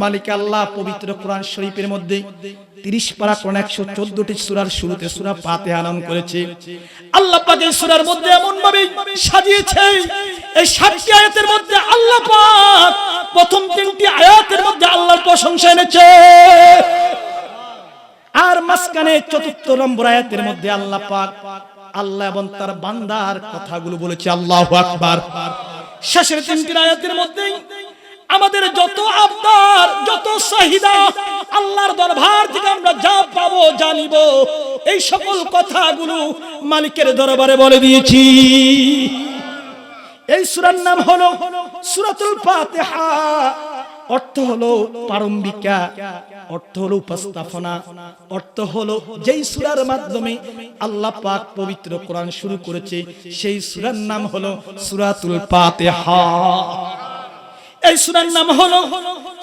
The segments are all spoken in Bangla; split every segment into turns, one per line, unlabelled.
মালিক আল্লাহ পবিত্র কোরআন শরীফের মধ্যে 30 পারা কোরআন 114টি সূরার শুরুতে সূরা ফাতিহা নাম করেছে। আল্লাহ পাক এই সূরার মধ্যে এমন ভাবে সাজিয়েছে, এই 7টি আয়াতের মধ্যে আল্লাহ পাক প্রথম 3টি আয়াতের মধ্যে আল্লাহর প্রশংসা এনেছে, আর মাঝখানে 4র্থ নম্বর আয়াতের মধ্যে আল্লাহ পাক আল্লাহ এবং তার বান্দার কথাগুলো বলেছে। আল্লাহু আকবার। শেষের 3টি আয়াতের মধ্যে আমাদের যত আবদার, যত চাহিদা আল্লাহর দরবার থেকে আমরা যা পাবো জানিব, এই সকল কথাগুলো মালিকের দরবারে বলে দিয়েছি। এই সূরার নাম হলো সূরাতুল ফাতিহা। অর্থ হলো প্রারম্ভিকা, অর্থ হলো উপস্থাপনা, অর্থ হলো যেই সূরার মাধ্যমে আল্লাহ পাক পবিত্র কোরআন শুরু করেছে সেই সূরার নাম হলো সূরাতুল ফাতিহা। এই সূরার নাম হলো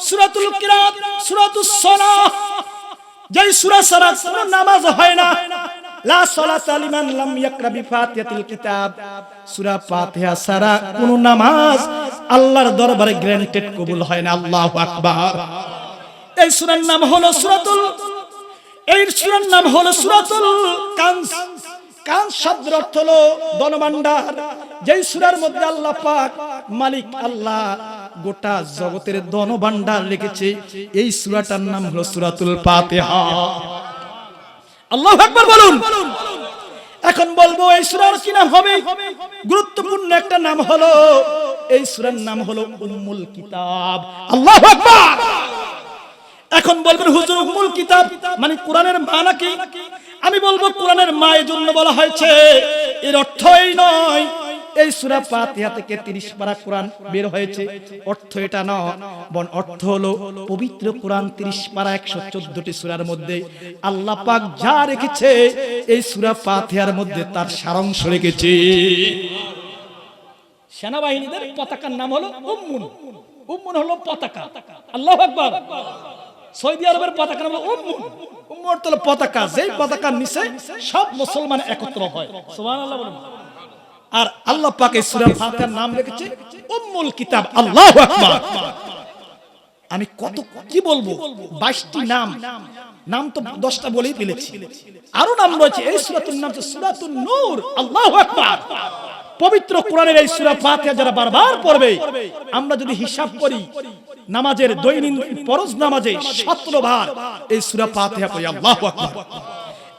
সূরাতুল কিরাত, সূরাতুস সালাহ। যেই সূরা ছাড়া কোনো নামাজ হয় না, লা সালাতা লিমান লাম ইয়াকরা বিফাতিহাতিল কিতাব। সূরা ফাতিহা ছাড়া কোনো নামাজ আল্লাহর দরবারে গ্যারান্টেড কবুল হয় না। আল্লাহু আকবার। এই সূরার নাম হলো সূরাতুল কানজ। কানজ শব্দের অর্থ হলো ধনভাণ্ডার। যেই সূরার মধ্যে আল্লাহ পাক মালিক আল্লাহ গোটা জগতের ধনভাণ্ডার রেখেছে, এই সূরাটার নাম হলো সূরাতুল ফাতিহা। আল্লাহু আকবার বলুন। এখন বলবো এই সূরার কি নাম হবে? গুরুত্বপূর্ণ একটা নাম হলো, এই সূরার নাম হলো উম্মুল কিতাব। আল্লাহু আকবার। এখন বলবেন হুজুর উম্মুল কিতাব মানে কোরআনের মা নাকি? আমি বলবো কোরআনের মা এই জন্য বলা হয়েছে, এর অর্থ এই নয় এই সূরা ফাতিহা থেকে 30 পারা কোরআন বের হয়েছে, অর্থ এটা না। বরং অর্থ হলো পবিত্র কোরআন 30 পারা 114টি সূরার মধ্যে আল্লাহ পাক যা রেখেছে এই সূরা ফাতিহার মধ্যে তার সারাংশ রেখেছে। সেনাবাহিনীদের পতাকার নাম হলো উম্মুন। উম্মুন হলো পতাকা। আল্লাহু আকবার। সৌদি আরবের পতাকার নাম হলো উম্মুন। উম্মুন অর্থ হলো পতাকা, যেই পতাকার নিচে সব মুসলমান একত্র হয়। সুবহানাল্লাহ বলুন। আর আল্লাহ পাক এই সূরা ফাতিহার নাম রেখেছে উম্মুল কিতাব। আল্লাহু আকবার। আমি কত কি বলবো, 22টি নাম তো 10টা বলেই ফেলেছি, আরো নাম রয়েছে। এই সূরাটির নাম হচ্ছে সূরাতুন নূর। আল্লাহু আকবার। পবিত্র কোরআনের এই সূরা ফাতিহা যারা বারবার পড়বে, আমরা যদি হিসাব করি নামাজের দৈনন্দিন ফরজ নামাজে 17 বার এই সূরা ফাতিহা পড়ি। আল্লাহু আকবার।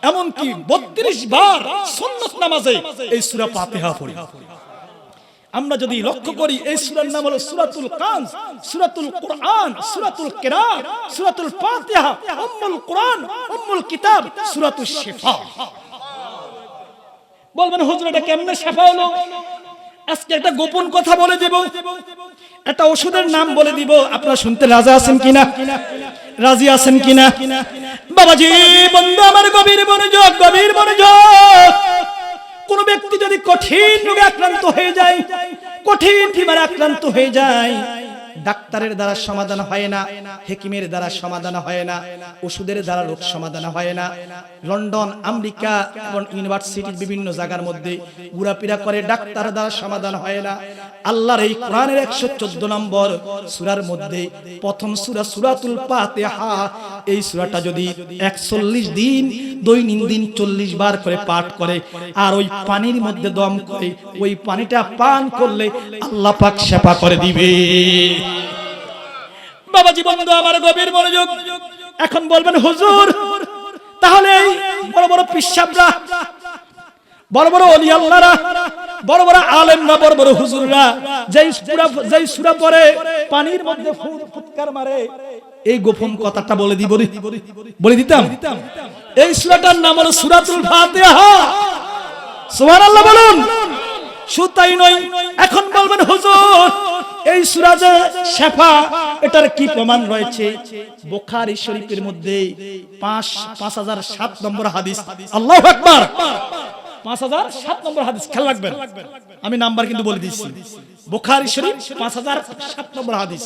এমনকি 32 বার সুন্নাত নামাজে এই সূরা ফাতিহা পড়ি। আমরা যদি লক্ষ্য করি এই সূরার নাম হলো সূরাতুল কানজ, সূরাতুল কুরআন, সূরাতুল কিরাত, সূরাতুল ফাতিহা, উম্মুল কুরআন, উম্মুল কিতাব, সূরাতুশ শিফা। বলবেন হুজুর এটা কেমনে শিফা হলো? আজকে একটা গোপন কথা বলে দেব, একটা ওষুধের নাম বলে দিব, আপনারা শুনতে রাজি আছেন কিনা? রাজি আছেন কিনা? বাবাজি বন্ধু আমার গভীর মনোযোগ, গভীর মনোযোগ। কোন ব্যক্তি যদি কঠিন রোগে আক্রান্ত হয়ে যায়, কঠিন ফিভারে আক্রান্ত হয়ে যায়, ডাক্তারের দ্বারা সমাধান হয় না, হেকিমের দ্বারা সমাধান হয় না, ওষুধের দ্বারা রোগ সমাধান হয় না। লন্ডন, আমেরিকা এবং ইউনিভার্সিটির বিভিন্ন জায়গার মধ্যে ঘোরাফেরা করে, ডাক্তারের দ্বারা সমাধান হয় না। আল্লাহর এই কোরআনের 114 নম্বর সূরার মধ্যে প্রথম সূরা সূরাতুল ফাতিহা, এই সূরাটা যদি 41 দিন দৈনন্দিন 40 বার করে পাঠ করে আর ওই পানির মধ্যে দম করে ওই পানিটা পান করলে আল্লাহ পাক শিফা করে দিবে। বাবাজি বন্ধু আমার গভীর মনোযোগ। এখন বলবেন হুজুর তাহলে এই বড় বড় পিশাবরা, বড় বড় ওলি আল্লাহরা, বড় বড় আলেমরা, বড় বড় হুজুররা যেই সূরা পড়ে পানির মধ্যে ফুৎকার মারে, এই গোপন কথাটা বলে দিতাম। এই সূরাটার নাম হলো সূরাতুল ফাতিহা। সুবহানাল্লাহ বলুন। শুধু তাই নয়, এখন বলবেন হুজুর এই সূরা যে শিফা এটার কি প্রমাণ রয়েছে? বুখারী শরীফের মধ্যে 5007 নম্বর হাদিস। আল্লাহু আকবার। 5007 নম্বর হাদিস, খেয়াল রাখবেন, আমি নাম্বার কিন্তু বলে দিচ্ছি। বুখারী শরীফ 5007 নম্বর হাদিস।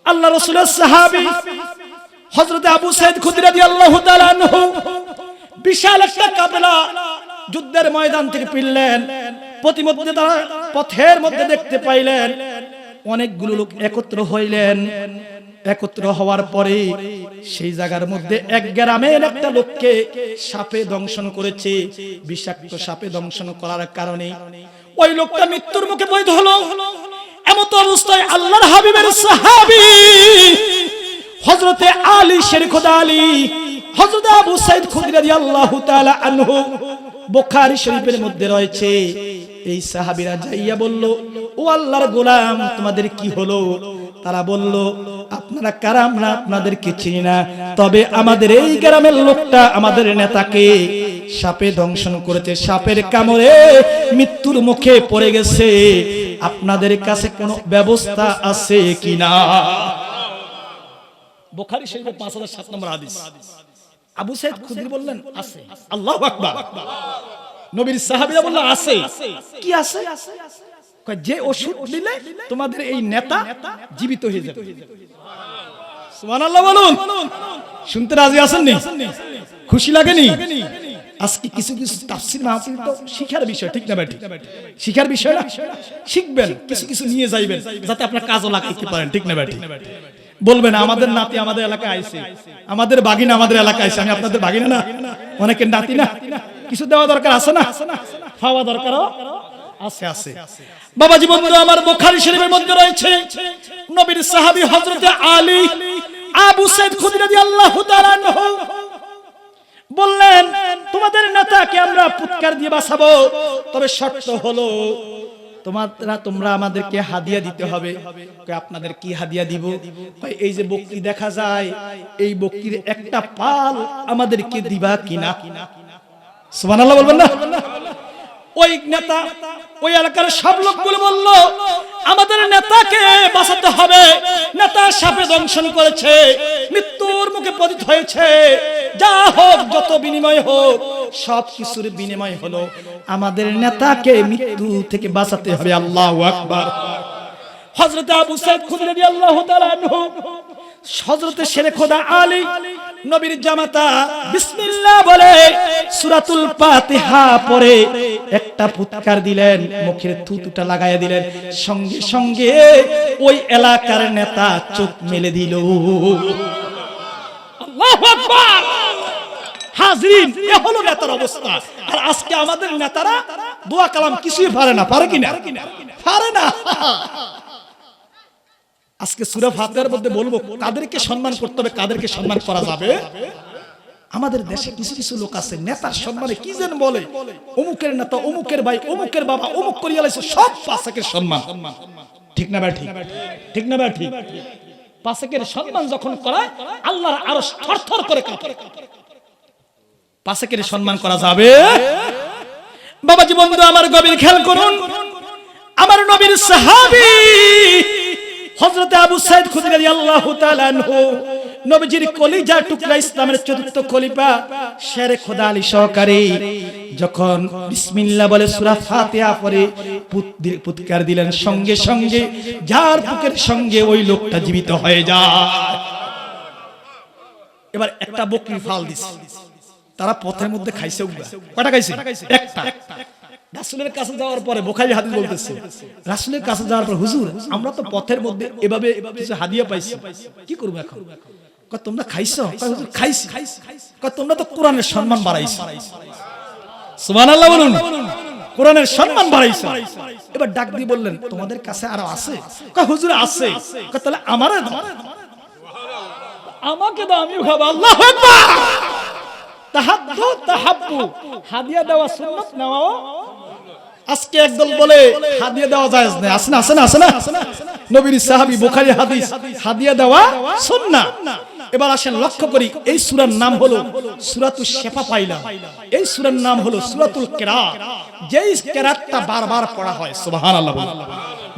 আল্লাহ রাসূলের সাহাবী হযরত আবু সাঈদ খুদরী রাদিয়াল্লাহু তাআলা আনহু বিশাল একটা কাফেলা যুদ্ধের ময়দান থেকে ফিরলেন। প্রতিমধ্যে তারা পথের মধ্যে দেখতে পাইলেন অনেকগুলো লোক একত্র হইলেন। একত্র হওয়ার পরে সেই জায়গার মধ্যে এক গ্রামের একটা লোককে সাপে দংশন করেছে। বিষাক্ত সাপে দংশন করার কারণে ওই লোকটা মৃত্যুর মুখে পতিত হলো। এমত অবস্থায় আল্লাহর হাবিবের সাহাবী হযরতে আলী শের খোদা আলী, হযরত আবু সাঈদ খুদরী রাদিয়াল্লাহু তাআলা আনহু, বুখারী শরীফের মধ্যে রয়েছে। এই সাহাবীরা যাইয়া বলল, ও আল্লাহর গোলাম, তোমাদের কি হলো? তারা বলল, আপনারা কারা? আমরা আপনাদেরকে চিনি না, তবে আমাদের এই গ্রামের লোকটা আমাদের নেতাকে সাপে দংশন করেছে, সাপের কামড়ে মৃত্যুর মুখে পড়ে গেছে। আপনাদের কাছে কোনো ব্যবস্থা আছে কিনা? বুখারী শরীফের 5007 নম্বর হাদিস। আবু সাঈদ খুদরী বললেন, আছে। আল্লাহু আকবার। নবীর সাহাবীরা বলল, আছে। কি আছে? কয়, যে ওষুধ দিলে তোমাদের এই নেতা জীবিত হয়ে যাবে। সুবহানাল্লাহ বলুন। শুনতে রাজি আছেন নি? খুশি লাগেনি? আজকে কিছু কিছু তাফসীর মাহফিল তো শিখার বিষয়, ঠিক না ভাই? শিখার বিষয় না, শিখবেন, কিছু কিছু নিয়ে যাইবেন যাতে আপনার কাজও লাগাইতে পারেন, ঠিক না ভাই? বলবেন আমাদের নাতি আমাদের এলাকায় আইছে, আমাদের বাগিনা আমাদের এলাকায় আইছে। আমি আপনাদের বাগিনা না, অনেকের নাতি না, কিছু দেওয়া দরকার আছে না, খাওয়া দরকারও আছে। আছে বাবাজি বন্ধু আমার, বুখারী শরীফের মধ্যে রয়েছে নবীর সাহাবী হযরতে আলী আবু সাঈদ খুদরী রাদিয়াল্লাহু তাআলা আনহু বললেন, তোমাদের নেতাকে আমরা পুৎকার দিয়ে বাঁচাবো, তবে শর্ত হলো তোমরা আমাদেরকে হাদিয়া দিতে হবে। আপনাদের কি হাদিয়া দিব? এই যে বকরি দেখা যায়, এই বকরির একটা পাল আমাদেরকে দিবা কিনা? সুবহানাল্লাহ বলবেন না? ওই নেতা ওই এলাকার সব লোকগুলো বলল, আমাদের নেতাকে বাঁচাতে হবে, নেতা সাপে দংশন করেছে, মৃত্যুর মুখে পতিত হয়েছে। যা হোক, যত বিনিময় হোক, সব কিছুর বিনিময় হলো আমাদের নেতাকে মৃত্যু থেকে বাঁচাতে হবে। আল্লাহু আকবার। হযরত আবু সাঈদ খুদরী রাদিয়াল্লাহু তাআলা আনহু, হযরতে শেরে খোদা আলী নবীর জামাতা বিসমিল্লাহ বলে সূরাতুল ফাতিহা পড়ে একটা ফুৎকার দিলেন, মুখের থুতুটা লাগায়া দিলেন, সঙ্গে সঙ্গে ওই এলাকার নেতা চোখ মেলে দিল। আল্লাহু আকবার। হাজরিন, এ হলো নেতার অবস্থা। আর আজকে আমাদের নেতারা দোয়া কালাম কিছুই পারে না, পারে কিনা? পারে না। আজকে সূরা ফাতিহার মধ্যে বলবো কাদেরকে সম্মান করতে হবে, কাদেরকে সম্মান করা যাবে। আমাদের দেশে কিছু কিছু লোক আছে নেতার সম্মানে কি যেন বলে, অমুকের নেতা, অমুকের ভাই, অমুকের বাবা, অমুক করিয়া লাইছে, সব পাসেকের সম্মান। ঠিক না ভাই? ঠিক না ভাই? ঠিক। পাসেকের সম্মান যখন করায় আল্লাহর আরশ থরথর করে কাঁপে। পাসেকের সম্মান করা যাবে? বাবাজি বন্ধু আমার, গভীর খেয়াল করুন। আমার নবীর সাহাবী হযরতে আবু সাঈদ খুদরী রাদিয়াল্লাহু তাআলা আনহু, নবীজির কলিজার টুকরা, ইসলামের চতুর্থ খলিফা শেরে খোদা আলী সহকারী, যখন বিসমিল্লাহ বলে সূরা ফাতিহা পড়ে পুৎকার দিলেন, সঙ্গে সঙ্গে যার বুকের সঙ্গে ওই লোকটা জীবিত হয়ে যায়। এবার একটা বকরি ফাল দিছে, তারা পথের মধ্যে খাইছে। কয়টা খাইছে? একটা। রাসূলের কাছে যাওয়ার পরে বুখারী হাদিস বলতেছে, রাসূলের কাছে যাওয়ার পর, হুজুর আমরা তো পথের মধ্যে এভাবে কিছু হাদিয়া পাইছি, কি করব এখন? কয় তোমরা খাইছো? কয় হুজুর খাইছি। কয় তোমরা তো কোরআনের সম্মান বাড়াইছো। সুবহানাল্লাহ বলুন। কোরআনের সম্মান বাড়াইছো। এবার ডাক দিয়ে বললেন, তোমাদের কাছে আরো আছে? কয় হুজুর আছে। কয় তাহলে আমারে দাও। আমাকে দাও, আমিও খাবো। আল্লাহু আকবার। তাহাদ্দু তাহাব্বু, হাদিয়া দেওয়া সুন্নাত, নেওয়াও। আজকে একদল বলে হাদিয়া দেওয়া জায়েজ না। আছে না? আছে না? আছে না? নবীর সাহাবী, বুখারী হাদিস, হাদিয়া দেওয়া সুন্নাহ। এবার আসেন লক্ষ্য করি, এই সূরার নাম হলো সূরাতুশ শিফা পাইলাম। এই সূরার নাম হলো সূরাতুল কিরাত, যেই কিরাতটা বারবার পড়া হয়। সুবহানাল্লাহ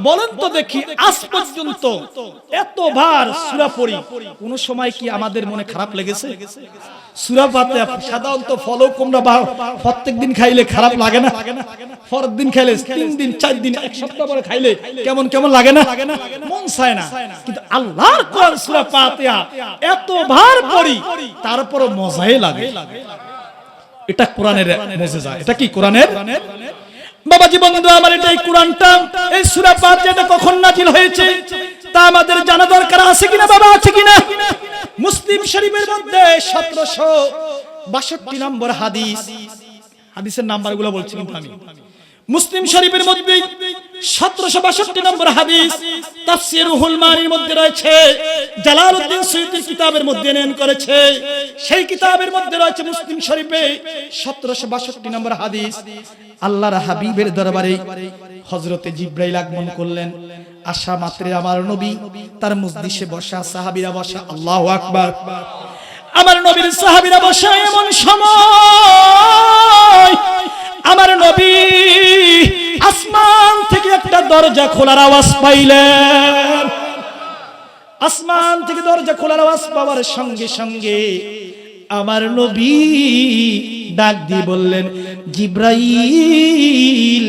বলেন তো দেখি, আজ পর্যন্ত এতবার সূরা পড়ি, কোন সময় কি আমাদের মনে খারাপ লেগেছে? সূরা ফাতিহা সাধারণত ফলো কুমড়া প্রত্যেকদিন খাইলে খারাপ লাগে না, পরের দিন খাইলে, 3 দিন 4 দিন, এক সপ্তাহ পরে খাইলে কেমন কেমন লাগে না, মন চায় না। কিন্তু আল্লাহর কোরআন সূরা ফাতিহা এতবার পড়ি, তারপরও মজাই লাগে। এটা কোরআনের মুজিজা। এটা কি কোরআনের? বাবাজি বন্ধু আমার, এটাই কোরআনটা। এই সূরা ফাতিহাটা কখন নাযিল হয়েছে? তা আমাদের জানা দরকার আছে কিনা বাবা, আছে কিনা? মুসলিম শরীফের মধ্যে 1762 নম্বর হাদিস, হাদিসের নাম্বারগুলো বলছি কিন্তু আমি। মুসলিম শরীফের মধ্যে 1762 নম্বর হাদিস, তাফসীর রুহুল মানির মধ্যে রয়েছে, জালালউদ্দিন সুয়ুতির কিতাবের মধ্যে নেন করেছে, সেই কিতাবের মধ্যে রয়েছে মুসলিম শরীফে 1762 নম্বর হাদিস। আল্লাহর হাবিবের দরবারে হযরতে জিবরাইল আগমন করলেন। আসা মাত্রে আমার নবী তার মজলিসে বসা, সাহাবীরা বসা। আল্লাহু আকবার। আমার নবীর সাহাবীরা বসা, এমন সময় আমার নবী আসমান থেকে একটা দরজা খোলার আওয়াজ পাইলেন। আসমান থেকে দরজা খোলার আওয়াজ পাওয়ার সঙ্গে সঙ্গে আমার নবী ডাক দিয়ে বললেন, জিবরাইল,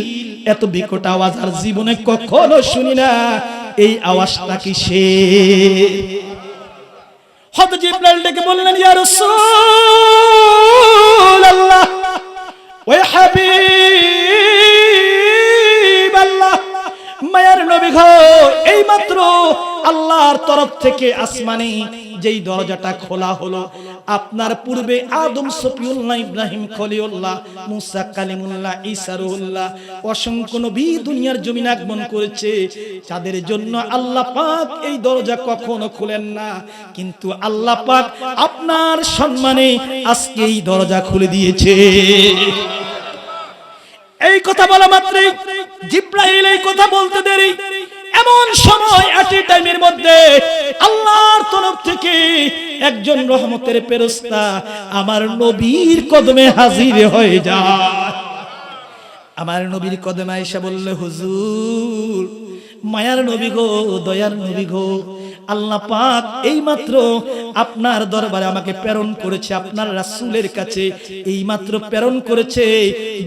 এত বিকট আওয়াজ আর জীবনে কখনো শুনি না, এই আওয়াজটা কিসের? হযরত জিবরাইল ডেকে বললেন, ইয়া রাসূলুল্লাহ, ওয়া হাবিবাল্লাহ, মায়ার নবী গো, এই মাত্র আল্লাহর তরফ থেকে আসমানে যেই দরজাটা খোলা হলো, আপনার পূর্বে আদম সফিউল্লাহ, ইব্রাহিম খলিলুল্লাহ, মুসা কালিমুল্লাহ, ঈসা রুহুল্লাহ, অসংখ্য নবী দুনিয়ার জমিনে আগমন করেছে, যাদের জন্য আল্লাহ পাক এই দরজা কখনো খুলেন না, কিন্তু আল্লাহ পাক আপনার সম্মানে আজকে এই দরজা খুলে দিয়েছে। এই কথা বলা মাত্রই জিবরাইল এই কথা বলতে দেরি, এমন সময় এট এ টাইমের মধ্যে আল্লাহর তরফ থেকে একজন রহমতের ফেরেশতা আমার নবীর কদমে হাজির হয়ে যায়। আমার নবীর কদমে এসে বলল, হুজুর, মায়ার নবী গো, দয়ার নবী গো, আল্লাহ পাক এইমাত্র আপনার দরবারে আমাকে প্রেরণ করেছে, আপনার রাসূলের কাছে এইমাত্র প্রেরণ করেছে,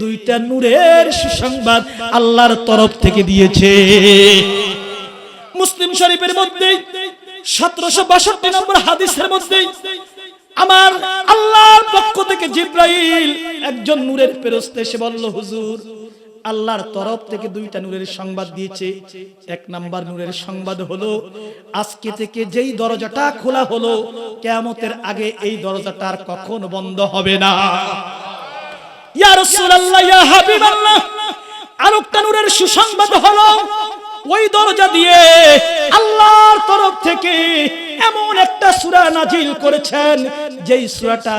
দুইটা নূরের সুসংবাদ আল্লাহর তরফ থেকে দিয়েছে। মুসলিম শরীফের মধ্যে 1762 নম্বর হাদিসের মধ্যে আমার আল্লাহর পক্ষ থেকে জিবরাইল একজন নূরের ফেরেশতা এসে বলল, হুজুর, আল্লাহর তরফ থেকে দুইটা নূরের সংবাদ দিয়েছে। এক নাম্বার নূরের সংবাদ হলো, আজকে থেকে যেই দরজাটা খোলা হলো, কিয়ামতের আগে এই দরজাটা আর কখনো বন্ধ হবে না। ইয়া রাসূলুল্লাহ, ইয়া হাবিবাল্লাহ, আরেকটা নূরের সুসংবাদ হলো, ওই দরজা দিয়ে আল্লাহর তরফ থেকে এমন একটা সূরা নাজিল করেছেন, যেই সূরাটা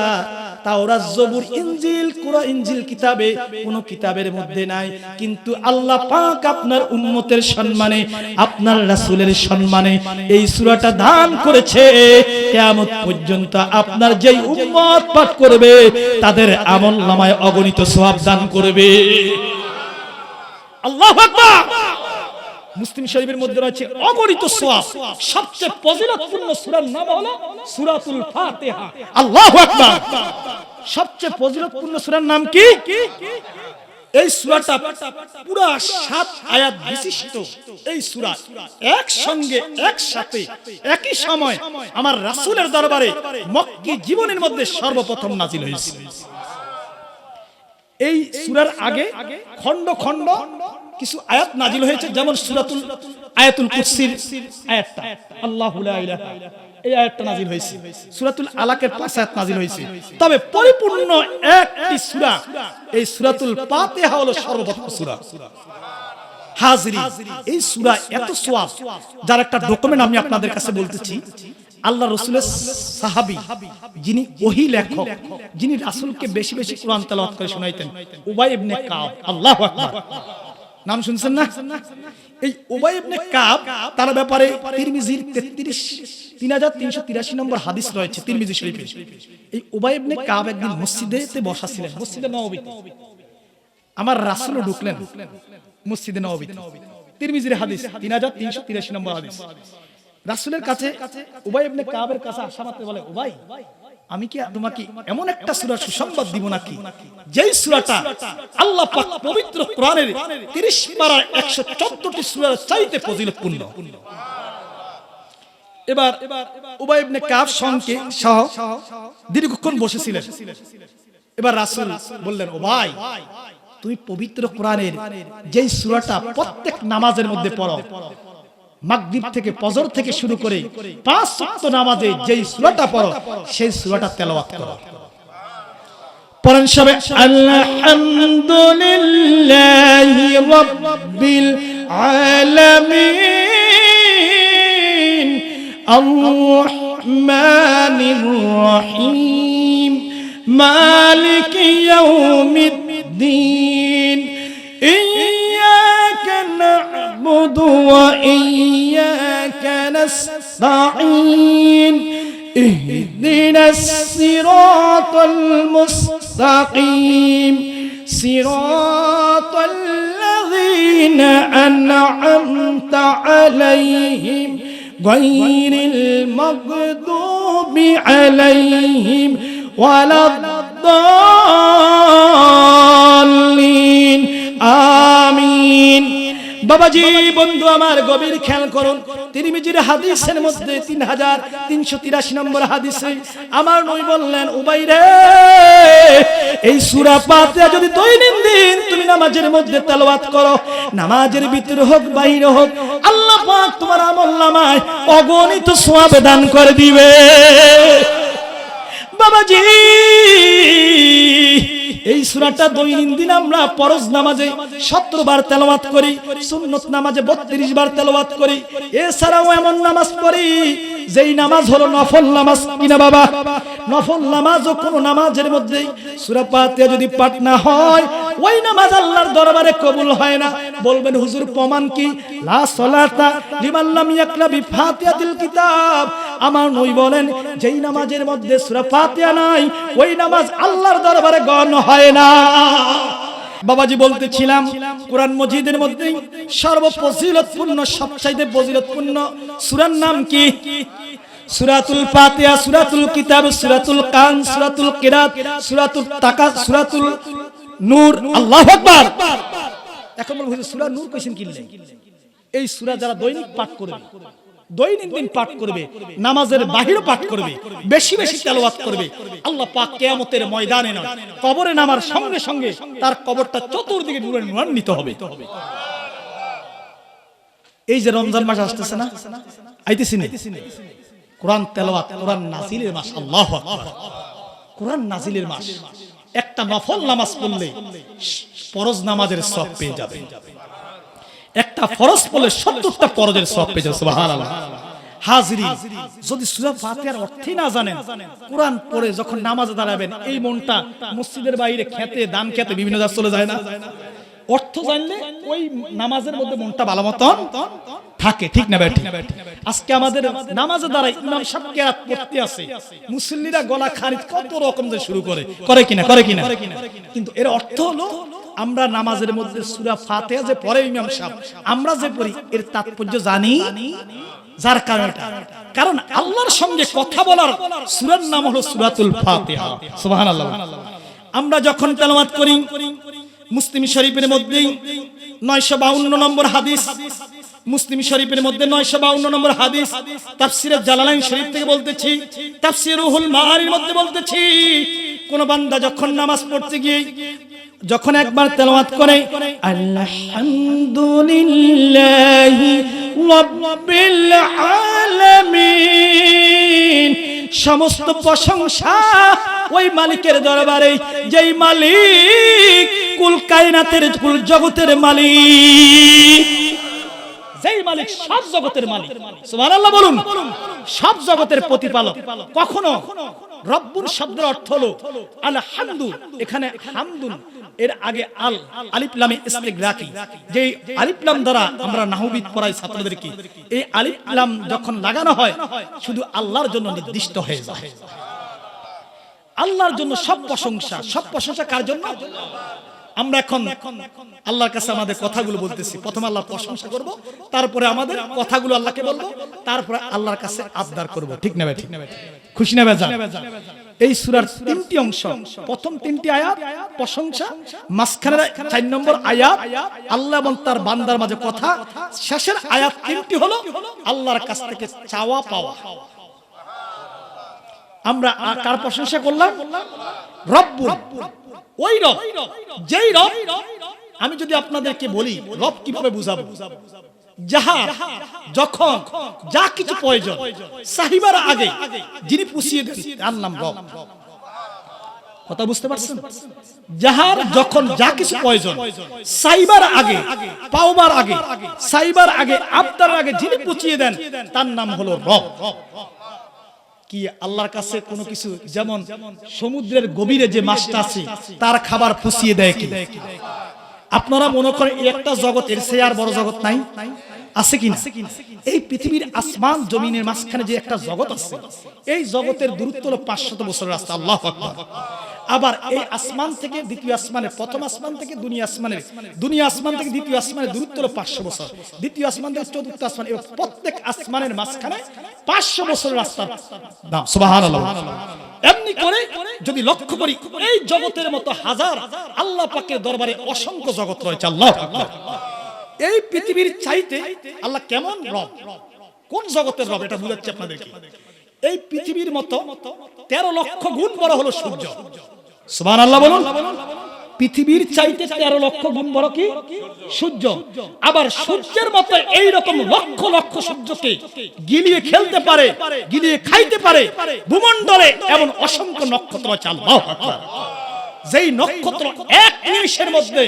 তাওরাত, জবুর, ইনজিল, কুরআন, ইনজিল কিতাবে কোন কিতাবের মধ্যে নাই, কিন্তু আল্লাহ পাক আপনার উম্মতের সম্মানে, আপনার রাসূলের সম্মানে এই সূরাটা দান করেছে। কিয়ামত পর্যন্ত আপনার যেই উম্মত পাঠ করবে তাদের আমলনামায় অগণিত সওয়াব দান করবে। আল্লাহু আকবার। মুসলিম শরীফের মধ্যে রয়েছে অগণিত সওয়াব। সবচেয়ে ফজিলতপূর্ণ সূরার নাম হলো সূরাতুল ফাতিহা। আল্লাহু আকবার। সবচেয়ে ফজিলতপূর্ণ সূরার নাম কি? এই সূরাটা পুরো 7 আয়াত বিশিষ্ট এই সূরা একসঙ্গে একসাথে একই সময় আমার রাসূলের দরবারে মক্কি জীবনের মধ্যে সর্বপ্রথম নাযিল হয়েছে। এই সূরার আগে খন্ড খন্ড কিছু আয়াত নাযিল হয়েছে, যেমন সূরাতুল আয়াতুল কুরসির আয়াতটা, আল্লাহু লা ইলাহা, এই আয়াতটা নাযিল হয়েছে। সূরাতুল আলাকের 5 আয়াত নাযিল হয়েছে। তবে পরিপূর্ণ একটি সূরা এই সূরাতুল ফাতিহা হলো সর্বপ্রথম সূরা। হাজিরি, এই সূরা এত সওয়াব, যার একটা ডকুমেন্ট আমি আপনাদের কাছে বলতেছি। আল্লাহ রাসূলের সাহাবী, যিনি ওহী লেখক, যিনি রাসূলকে বেশি বেশি কোরআন তেলাওয়াত করে শোনাইতেন, উবাই ইবনে কাব। আল্লাহু আকবার। নাম শুনছেন না? এই উবাই ইবনে কাব, তার ব্যাপারে তিরমিজির 3383 নম্বর হাদিস রয়েছে তিরমিজি শরীফে। এই উবাই ইবনে কাব একদিন মসজিদেতে বসা ছিলেন, মসজিদে নববীতে। আমার রাসূল ঢুকলেন মসজিদে নববীতে। তিরমিজির হাদিস 3383 নম্বর হাদিস। রাসূলের কাছে উবাই ইবনে কাবের কাছে আসা মাত্র বলে, উবাই, আমি কি তোমাকে এমন একটা সূরা সুসংবাদ দিব নাকি, যেই সূরাটা আল্লাহ পাক পবিত্র কোরআনের 30 পারার 114টি সূরার চাইতে ফজিলতপূর্ণ। এবার উবাই ইবনে কাব সঙ্গে সহ দীর্ঘক্ষণ বসেছিলেন। এবার রাসূল বললেন, উবাই, তুমি পবিত্র কোরআনের যেই সূরাটা প্রত্যেক নামাজের মধ্যে পড়ো, মাগরিব থেকে ফজর থেকে শুরু করে 5 ওয়াক্ত নামাজে যেই সূরাটা পড়ো সেই সূরাটা তেলাওয়াত করো। পড়েন সবাই আলহামদুলিল্লাহি রাব্বিল আলামিন আর-রাহমানির রহিম মালিকি ইয়াউমিদ্দিন ইয়্যাকা না'বুদু ওয়া ইয়্যাকা নাস্তাঈন ইহদিনাস সিরাতাল মুস্তাকিম সিরাতাল লাযীনা আন'আমতা আলাইহিম গায়রিল মাগদুবি আলাইহিম ওয়ালাদ-দাল্লিন আমিন। বাবাজি বন্ধু আমার গভীর খেয়াল করুন, তিরমিজির হাদিসের মধ্যে 3383 নম্বর হাদিসে আমার নবী বললেন, উবাই রে, এই সূরা ফাতিহা যদি দৈনন্দিন তুমি নামাজের মধ্যে তেলাওয়াত করো, নামাজের ভিতরে হোক বাইরে হোক, আল্লাহ পাক তোমার আমলনামায় অগণিত সওয়াব দান করে দিবে। বাবাজি এই সূরাটা দৈনন্দিন আমরা ফরজ নামাজে 17 বার তেলাওয়াত করি, সুন্নত নামাজে 32 বার তেলাওয়াত করি। এছাড়াও এমন নামাজ পড়ি যেই নামাজ হলো নফল নামাজ, কিনা বাবা? নফল নামাজও কোন নামাজের মধ্যে সূরা ফাতিহা যদি পাঠ না হয় ওই নামাজ আল্লাহর দরবারে কবুল হয় না। বলবেন হুজুর প্রমাণ কি? লা সালাতা লিমান লাম ইয়াকরা বিফাতিহাতিল কিতাব। আমার নবী বলেন, যেই নামাজের মধ্যে সূরা ফাতিহা নাই ওই নামাজ আল্লাহর দরবারে গণ্য হয় না। বাবাজি বলতেছিলাম, কোরআন মজিদের মধ্যে সর্বফজিলতপূর্ণ, সবচাইতে ফজিলতপূর্ণ সূরার নাম কি? সূরাতুল ফাতিহা, সূরাতুল কিতাব, সূরাতুল কান, সূরাতুল কিরাত, সূরাতুল তাকাস, সূরাতুল নূর। আল্লাহু আকবার। এখন বলবো সূরা নূর কইছেন কিনলে? এই সূরা যারা দৈনিক পাঠ করবে, দৈনন্দিন পাঠ করবে, নামাজের বাহিরে পাঠ করবে, বেশি বেশি তেলাওয়াত করবে, আল্লাহ পাক কিয়ামতের ময়দানে না কবরে নামার সঙ্গে সঙ্গে তার কবরটা চতুর্দিকে নূরে নূরান্বিত হবে। এই যে রমজান মাস আসতেছে না, আইতেছি না, কোরআন তেলাওয়াত, কোরআন নাজিলের মাস। আল্লাহু আকবার। কোরআন নাজিলের মাস। একটা নফল নামাজ পড়লে ফরজ নামাজের সওয়াব পেয়ে যাবে। একটা ফরজ পড়লে 70টা ফরজের সওয়াব পেয়ে যাবে। সুবহানাল্লাহ। হাজিরি, যদি সূরা ফাতিহার অর্থ না জানেন, কোরআন পড়ে যখন নামাজে দাঁড়াবেন এই মনটা মসজিদের বাইরে খেতে, দান খেতে বিভিন্ন জায়গায় চলে যায় না? অর্থ জানলে ওই নামাজের মধ্যে মনটা ভালো মতন থাকে, ঠিক না বেঠিক? আজকে আমাদের নামাজে দাঁড়ায় ইমাম সাহেব কিরাত পড়তে আছে, মুসল্লিরা গলা খারিজ কত রকম যে শুরু করে কিনা, কিন্তু এর অর্থ হলো আমরা নামাজের মধ্যে সূরা ফাতিহা যে পড়ে ইমাম সাহেব, আমরা যে পড়ি এর তাৎপর্য জানি। যার কারণ আল্লাহর সঙ্গে কথা বলার সূরার নাম হলো সূরাতুল ফাতিহা। সুবহানাল্লাহ। আমরা যখন তেলাওয়াত করি, মুসলিম শরীফের মধ্যে 952 নম্বর হাদিস, মুসলিম শরীফের মধ্যে 952 নম্বর হাদিস, তাফসীরে জালালাইন শরীফ থেকে বলতেছি, তাফসীর রুহুল মাআনির মধ্যে বলতেছি, কোন বান্দা যখন নামাজ পড়তে গিয়ে যখন একবার তেলাওয়াত করে আলহামদুলিল্লাহি রাব্বিল আলামিন, সমস্ত প্রশংসা ওই মালিকের দরবারে, যেই মালিক কুল কায়নাতের, কুল জগতের মালিক, যেই মালিক সব জগতের মালিক। সুবহানাল্লাহ বলুন। সব জগতের প্রতিপালক। কখনো রব্বুর শব্দের অর্থ হলো আলহামদু, এখানে হামদুন এর আগে আল, আলিফ লামে ইস্তিগরাকি, যে আলিফ লাম দ্বারা আমরা নাহবিদ পড়াই ছাত্রদেরকে, এই আলিফ লাম যখন লাগানো হয় শুধু আল্লাহর জন্য নির্দিষ্ট হয়ে যায়। আল্লাহর জন্য সব প্রশংসা। সব প্রশংসা কার জন্য? আমরা এখন আল্লাহর কাছে আমাদের কথাগুলো বলতেছি, প্রথমে আল্লাহর প্রশংসা করব, তারপরে আমাদের কথাগুলো আল্লাহকে বলবো, তারপরে আল্লাহর কাছে আবদার করব, ঠিক না ভাই? ঠিক খুশি না বেজান? এই সূরার 3টি অংশ, প্রথম 3টি আয়াত প্রশংসা, মাঝখানের 4 নম্বর আয়াত আল্লাহ এবং তার বান্দার মাঝে কথা, শেষের আয়াত 3টি হলো আল্লাহর কাছ থেকে চাওয়া পাওয়া। আমরা কার প্রশংসা করলাম? রব্বুল, ওই রব, যেই রব। আমি যদি আপনাদেরকে বলি রব কিভাবে বুঝাবো? যাহার যখন যা কিছু প্রয়োজন চাহিবার আগে যিনি পুষিয়ে দেন তার নাম রব। কথা বুঝতে পারছেন? যাহার যখন যা কিছু প্রয়োজন চাইবার আগে, পাওবার আগে, চাইবার আগে, আপনার আগে যিনি পুষিয়ে দেন তার নাম হলো রব। কি আল্লাহর কাছে কোনো কিছু, যেমন সমুদ্রের গভীরে যে মাছটা আছে তার খাবার পুষিয়ে দেয় কি? আপনারা মনে করেন একটা জগতের সে আর বড় জগৎ নাই? আছে কি না? এই পৃথিবীর আসমান জমিনের মাঝখানে যে একটা জগৎ আছে, এই জগতের দূরত্ব হলো 500 বছরের রাস্তা। আল্লাহু আকবার। আবার এই আসমান থেকে দ্বিতীয় আসমানে, প্রথম আসমান থেকে দুনিয়া আসমান থেকে দ্বিতীয় আসমানের দূরত্ব হলো 500 বছর, দ্বিতীয় আসমান থেকে চতুর্থ আসমান, এবং প্রত্যেক আসমানের মাঝখানে 500 বছরের রাস্তা। নাম সুবহানাল্লাহ। এমনি করে যদি লক্ষ্য করি, এই জগতের মতো হাজার আল্লাহ পাকের দরবারে অসংখ্য জগৎ রয়েছে। আল্লাহু আকবার। এই পৃথিবীর চাইতে আল্লাহ কেমন রব, কোন জগতের রব, এটা বুঝাচ্ছি আপনাদেরকে। এই পৃথিবীর মতো 13 লক্ষ গুণ বড় হলো সূর্য। সুবহানাল্লাহ বলুন। পৃথিবীর চাইতে 13 লক্ষ গুণ বড় কি? সূর্য। আবার সূর্যের মতো এই রকম লক্ষ লক্ষ সূর্যকে গিলিয়ে খেলতে পারে, গিলিয়ে খাইতে পারে ভূমণ্ডলে এমন অসংখ্য নক্ষত্র আছে। আল্লাহু আকবার। যেই নক্ষত্র এক নিমিষের মধ্যে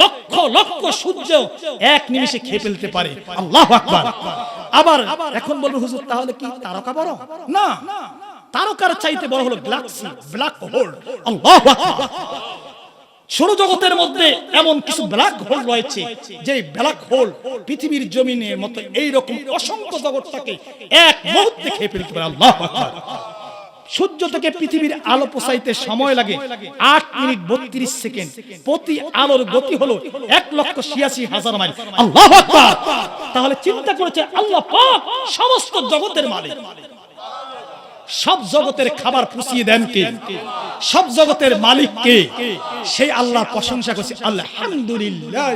লক্ষ লক্ষ সূর্য এক নিমিষে খেয়ে ফেলতে পারে। আল্লাহু আকবার। আবার এখন বলবো হুজুর তাহলে কি তারকা বড়? না, তারকার চাইতে বড় হলো গ্যালাক্সি, ব্ল্যাক হোল। আল্লাহু আকবার। সৌরজগতের মধ্যে এমন কিছু ব্ল্যাক হোল রয়েছে, যে ব্ল্যাক হোল পৃথিবীর জমিনের মতো এইরকম অসংখ্য জগৎটাকে এক মুহূর্তে খেয়ে ফেলতে পারে। আল্লাহু আকবার। সূর্য থেকে পৃথিবীর আলো পৌঁছাইতে সময় লাগে 8 মিনিট 32 সেকেন্ড। প্রতি আলোর গতি হলো 1,86,000 মাইল। আল্লাহু আকবার। তাহলে চিন্তা করেছে আল্লাহ পাক সমস্ত জগতের মালিক, সব জগতের খাবার পুষিয়ে দেন কে? সব জগতের মালিক কে? সেই আল্লাহর প্রশংসা করছে। আলহামদুলিল্লাহ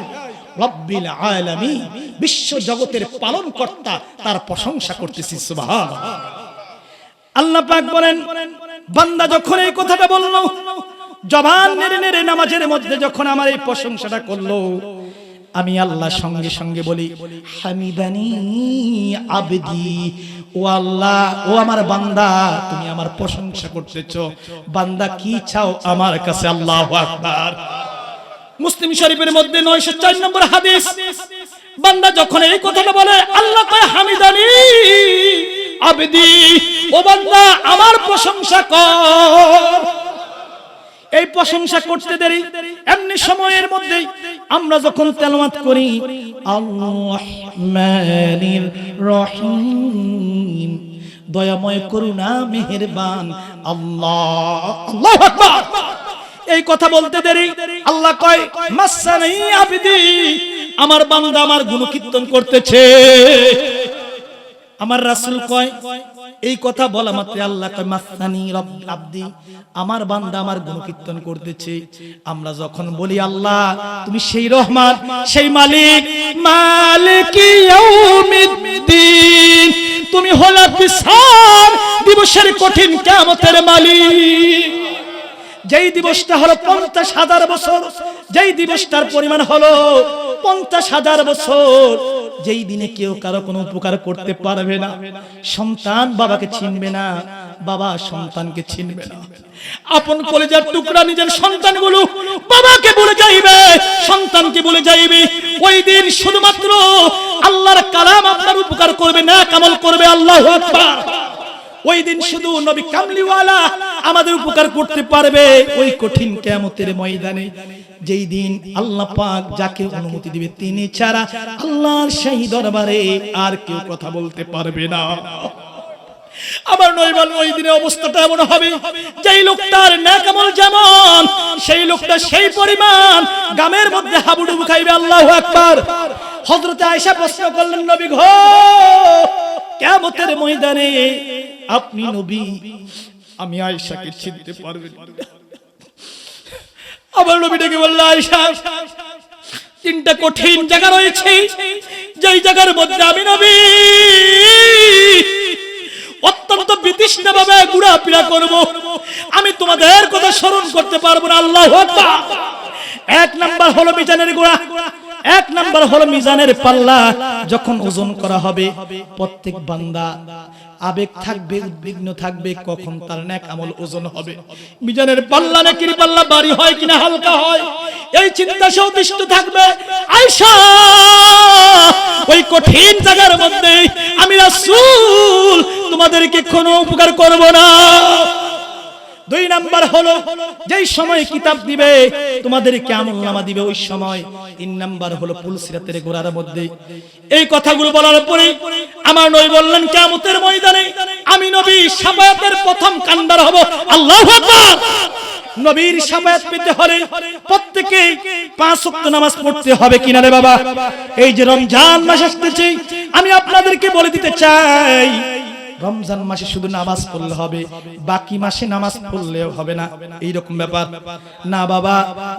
রাব্বিল আলামিন। বিশ্ব জগতের পালন কর্তা, তার প্রশংসা করতেছি। সুবহানাল্লাহ। আল্লাহ পাক বলেন, বান্দা যখন এই কথাটা বললো, জবান নেড়ে নেড়ে নামাজের মধ্যে যখন আমার এই প্রশংসাটা করলো, আমি আল্লাহ সঙ্গে সঙ্গে বলি হামিদানি আবদি। ও আল্লাহ, ও আমার বান্দা, তুমি আমার প্রশংসা করতেছো। বান্দা কি চাও আমার কাছে? আল্লাহু আকবার। মুসলিম শরীফের মধ্যে 904 নম্বর হাদিস। বান্দা যখন এই কথাটা বলে, আল্লাহ কয় হামিদানি আবদি, ও বান্দা আমার প্রশংসা কর। এই প্রশংসা করতে দেরি, এমনি সময়ের মধ্যেই আমরা যখন তেলাওয়াত করি আর-রহমানির রহিম, দয়াময় করুণা মেহেরবান আল্লাহ। আল্লাহু আকবার। এই কথা বলতে দেরি আল্লাহ কয় মাসানি আবদি, আমার বান্দা আমার গুণকীর্তন করতেছে। আমার রাসূল কয় এই কথা বলা মাত্র আল্লাহ কয় মাসানি আবদি, আমার বান্দা আমার গুণকীর্তন করতেছে। আমরা যখন বলি আল্লাহ তুমি সেই রহমান, সেই মালিক, মালিকি ইয়াউমিদ্দিন, তুমি হলো বিচার দিবসের কঠিন কিয়ামতের মালিক। যেই দিবসটা হলো 50,000 বছর, যেই দিবসটার পরিমাণ হলো 50,000 বছর, যেই দিনে কেউ কারো কোনো উপকার করতে পারবে না। সন্তান বাবাকে চিনবে না, বাবা সন্তানকে চিনবে না। আপন কলেজার টুকরা নিজের সন্তানগুলো বাবাকে ভুলে যাইবে, সন্তানকে ভুলে যাইবে। ওই দিন শুধুমাত্র আল্লাহর কালাম আপনার উপকার করবে, না আমল করবে। আল্লাহু আকবার। ওই দিন শুধু নবী কামলিওয়ালা আমাদের উপকার করতে পারবে ওই কঠিন কিয়ামতের ময়দানে, যেই দিন আল্লাহ পাক যাকে অনুমতি দিবে তিনি ছাড়া আল্লাহর সেই দরবারে আর কেউ কথা বলতে পারবে না। আবার নয়বান ওই দিনের অবস্থাটা এমন হবে, যেই লোকটার নেক আমল যেমন, সেই লোকটা সেই পরিমাণ গামের মধ্যে হাবুডুবু খাইবে। আল্লাহু আকবার। হযরত আয়েশা প্রশ্ন করলেন, নবী গো, কিয়ামতের ময়দানে আপনি নবী, আমি আয়েশাকে চিনতে পারবেন? আবার নবী ডেকে বললেন, আয়েশা, 3টা কঠিন জায়গা রয়েছে, যেই জায়গার মধ্যে আমি নবী অত্যন্ত বিতৃষ্ণাভাবে ঘোরাফেরা করব, আমি তোমাদের কথা স্মরণ করতে পারবো না। আল্লাহু আকবার। 1 নাম্বার হলো মিজানের গোড়া, এক নাম্বার হলো মিজানের পাল্লা যখন ওজন করা হবে, প্রত্যেক বান্দা আবেগ থাকবে, উদ্বিগ্ন থাকবে, কখন তার নেক আমল ওজন হবে, মিজানের পাল্লা নেকির পাল্লা ভারী হয় কিনা হালকা হয়, এই চিন্তা সে অতিষ্ঠ থাকবে। আয়েশা, ওই কঠিন জায়গার মধ্যে আমি রাসূল তোমাদেরকে কোনো উপকার করব না। দুই নাম্বার হলো যেই সময় কিতাব দিবে তোমাদেরকে আমলনামা দিবে ওই সময়। তিন নাম্বার হলো পুলসিরাতের গোড়ার মধ্যে। এই কথাগুলো বলার পরে আমার নবী বললেন, কিয়ামতের ময়দানে আমি নবী শাফায়াতের প্রথম কান্ডার হব। আল্লাহু আকবার। নবীর শাফায়াত পেতে হলে প্রত্যেকে 5 ওয়াক্ত নামাজ পড়তে হবে কিনা রে বাবা? এই যে রমজান মাস আসছে, আমি আপনাদেরকে বলে দিতে চাই, রমজান মাসে শুধু নামাজ পড়লে হবে, বাকি মাসে নামাজ পড়লেও হবে না, এইরকম ব্যাপার না বাবা।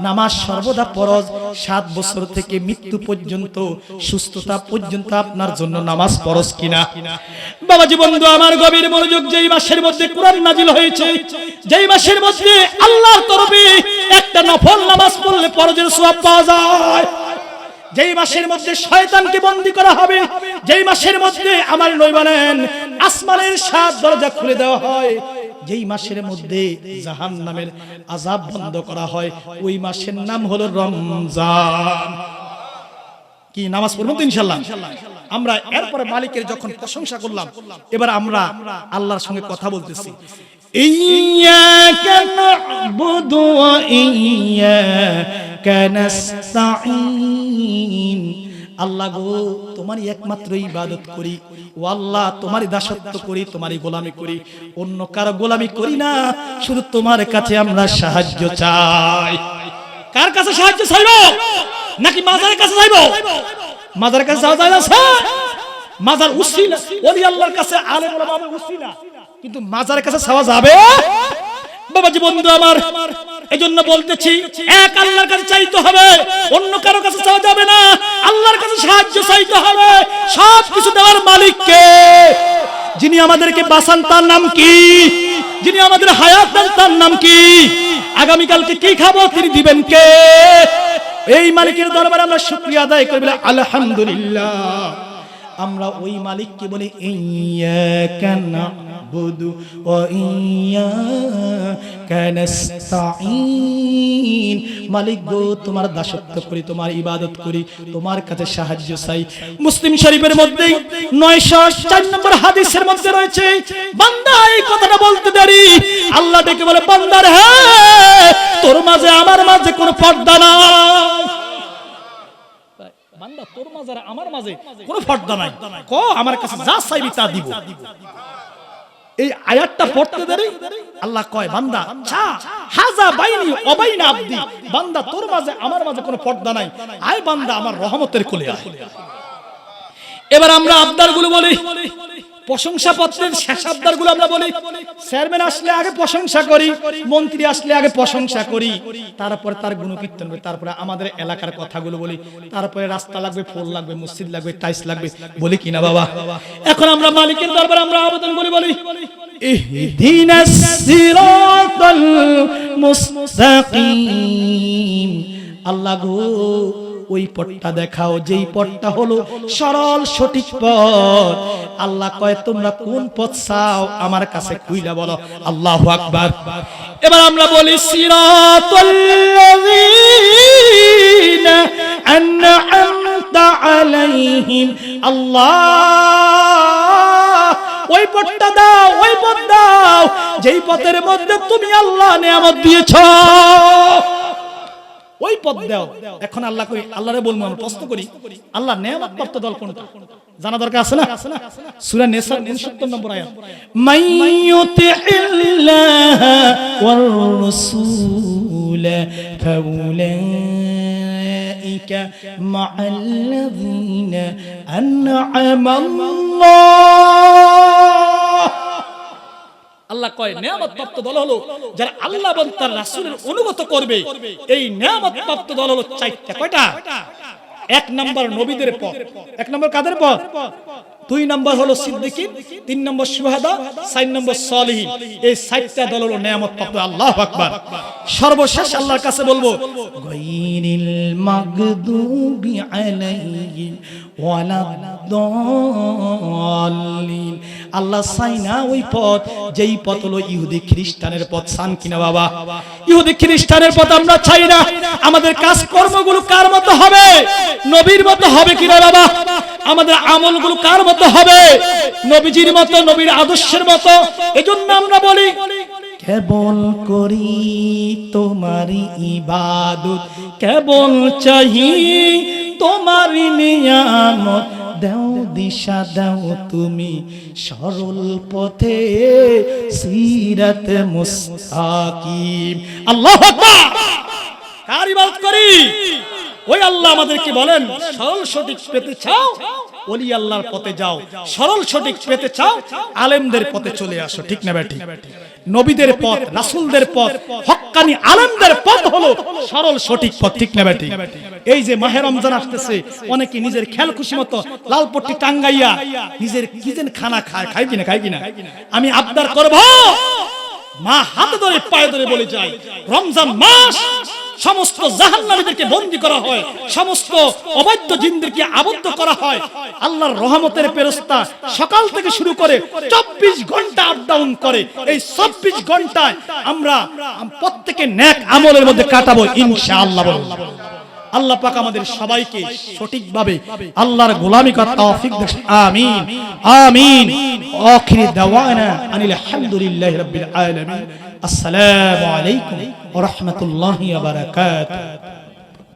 নামাজ সর্বদা ফরজ। 7 বছর থেকে মৃত্যু পর্যন্ত, সুস্থতা পর্যন্ত আপনার জন্য নামাজ ফরজ কিনা? বাবাজি বন্ধু আমার, গভীর মনোযোগ। যেই মাসের মধ্যে কোরআন নাজিল হয়েছে, যেই মাসের মধ্যে আল্লাহর তরফে একটা নফল নামাজ পড়লে ফরজের সওয়াব পাওয়া যায়, যেই মাসের মধ্যে শয়তানকে বন্দী করা হবে, যেই মাসের মধ্যে আমার নবী বলেন আসমানের 7 দরজা খুলে দেওয়া হয়, যেই মাসের মধ্যে জাহান্নামের আযাব বন্ধ করা হয়, ওই মাসের নাম হলো রমজান। কি নামাজ পড়ব তো ইনশাআল্লাহ। আমরা এরপরে মালিকের যখন প্রশংসা করলাম, এবার আমরা আল্লাহর সঙ্গে কথা বলতেছি। ইয়্যাকা না'বুদু ওয়া ইয়্যাকা নাস্তাঈন। আল্লাহ গো, তোমারই একমাত্র ইবাদত করি, ও আল্লাহ তোমারই দাসত্ব করি, তোমারই গোলামি করি, অন্য কারো গোলামি করি না, শুধু তোমার কাছে আমরা সাহায্য চাই। কার কাছে সাহায্য চাইবো? নাকি মাজারের কাছে চাইবো? মাজারের কাছে যাওয়া যায় না স্যার। মাজার উসিলা, ওলি আল্লাহর কাছে আলেম ওলামা উসিলা, কিন্তু মাজারের কাছে চাওয়া যাবে? বাবাজি বন্ধু আমার, এজন্য বলতেছি, এক আল্লাহর কাছে চাইতে হবে, অন্য কারো কাছে চাওয়া যাবে না। আল্লাহর কাছে সাহায্য চাইতে হবে। সব কিছু দেওয়ার মালিক কে? যিনি আমাদেরকে বাঁচান তার নাম কি? যিনি আমাদের হায়াত দেন তার নাম কি? আগামীকালকে কি খাবো তিনি দিবেন কে? এই মালিকের দরবারে আমরা শুকরিয়া আদায় করি, বলে আলহামদুলিল্লাহ। আমরা ওই মালিককে বলি ইয়্যাকা না'বুদু ওয়া ইয়্যাকা নাস্তাঈন। মালিক গো, তোমার দাসত্ব করি, তোমার ইবাদত করি, তোমার কাছে সাহায্য চাই। মুসলিম শরীফের মধ্যে 904 নম্বর হাদিসের মধ্যে রয়েছে, বান্দা এই কথাটা বলতে দেরি, আল্লাহ ডেকে বলে, বান্দার হ্যাঁ, তোর মাঝে আমার মাঝে কোনো পর্দা নাই। বান্দা তোর মাঝে আর আমার মাঝে কোনো পর্দা নাই, ক আমার কাছে যা চাইবি তা দিব। এই আয়াতটা পড়তে দেরি, আল্লাহ কয়, বান্দা চা হাজা বাইনি ওয়া বাইনা আবদি, বান্দা তোর মাঝে আমার মাঝে কোনো পর্দা নাই, আয় বান্দা আমার রহমতের কোলে আয়। এবার আমরা আবদারগুলো বলি, প্রশংসা পত্রের শেষ আবদারগুলো আমরা বলি। চেয়ারম্যান আসলে আগে প্রশংসা করি, মন্ত্রী আসলে আগে প্রশংসা করি, তারপরে তার গুণকীর্তন করি, তারপরে আমাদের এলাকার কথাগুলো বলি, তারপরে রাস্তা লাগবে, পোল লাগবে, মসজিদ লাগবে, টাইলস লাগবে, বলি কিনা বাবা? এখন আমরা মালিকের দরবারে আমরা আবেদন করি, বলি ইহদিনাস সিরাতাল মুস্তাকিম। আল্লাহ গো, ওই পথটা দেখাও, যেই পথটা হলো সরল সঠিক পথ। আল্লাহ কয়, তোমরা কোন পথ চাও আমার কাছে কইলা বলো। আল্লাহু আকবার। এবার আমরা বলি সিরাতাল্লাযীনা আন'আমতা আলাইহিম। আল্লাহ ওই পথটা দাও, ওই পথ দাও যেই পথের মধ্যে তুমি আল্লাহ নিয়ামত দিয়েছো, ওই পথ দাও। এখন আল্লাহ কই, আল্লাহরে বলবো, আমরা প্রশ্ন করি, আল্লাহ নিয়ামত প্রাপ্ত দল কোনটা? জানা দরকার আছে না? সূরা নিসা 69 নম্বর আয়াত, মাইয়ুতিল্লাহ ওয়ার রাসূল ফাউলাইকা মা'আল্লাযীনা আন'আমাল্লাহ। আল্লাহ কয়, নিয়ামত প্রাপ্ত দল হলো যারা আল্লাহ এবং তার রাসূলের অনুগত করবে। এই নিয়ামত প্রাপ্ত দল হলো 4টা। কয়টা? 1 নম্বর নবীদের পথ। 1 নম্বর কাদের পথ? 2 নম্বর হলো সিদ্দিকিন, 3 নম্বর শুহাদা, 4 নম্বর সলিহিন। এই 4টা দল হলো নিয়ামত প্রাপ্ত। আল্লাহু আকবার। সর্বশেষ আল্লাহর কাছে বলবো গায়রিল মাগদুবি আলাইহিম ওয়ালাদ-দাল্লিন। আল্লাহ চাই না ওই পথ, যেই পথ হলো ইহুদি খ্রিস্টানের পথ। চান কিনা বাবা? ইহুদি খ্রিস্টানের পথ আমরা চাই না। আমাদের কাজ কর্মগুলো কার মতো হবে? নবীর মতো হবে কিনা বাবা? আমাদের আমলগুলো কার মতো হবে? নবীজির মতো, নবীর আদর্শের মতো। এজন্য আমরা বলি কেবল করি তোমারই ইবাদত, কেবল চাহি তোমারই নিয়ামত, দাও দিশা দাও তুমি সরল পথে সিরাত মুস্তাকিম। আল্লাহু আকবার। কার ইবাদত করি? ওই আল্লাহ আমাদেরকে বলেন সরল সঠিক পেতে চাও ওলি আল্লাহর পথে যাও, সরল সঠিক পেতে চাও আলেমদের পথে চলে আসো। ঠিক না বেঠিক? নবীদের পথ, রাসূলদের পথ, হক্কানি আলেমদের পথ হলো সরল সঠিক পথ। ঠিক না বেঠিক? এই যে মাহে রমজান আসতেছে, অনেকে নিজের খেয়াল খুশি মতো লালপট্টি টাঙ্গাইয়া নিজের কি যেন খানা খায় কিনা। আমি আবদার করব, মা হাতে ধরে পায়ে ধরে বলে যায়, রমজান মাস সমস্ত জাহান্নামীদেরকে বন্দী করা হয়, সমস্ত অবৈধ জিনদেরকে আবদ্ধ করা হয়। আল্লাহর রহমতের ফেরেশতা সকাল থেকে শুরু করে 24 ঘন্টা আপ ডাউন করে। এই 24 ঘন্টায় আমরা প্রত্যেকে নেক আমলের মধ্যে কাটাবো ইনশাআল্লাহ। আল্লাহ পাক আমাদের সবাইকে সঠিকভাবে আল্লাহর গোলামি করার তৌফিক দান। আমিন আমিন। আখির দাওয়ানা আনিল হামদুলিল্লাহি রাব্বিল আলামিন। আসসালামু আলাইকুম ওয়া রাহমাতুল্লাহি ওয়া বারাকাতুহু।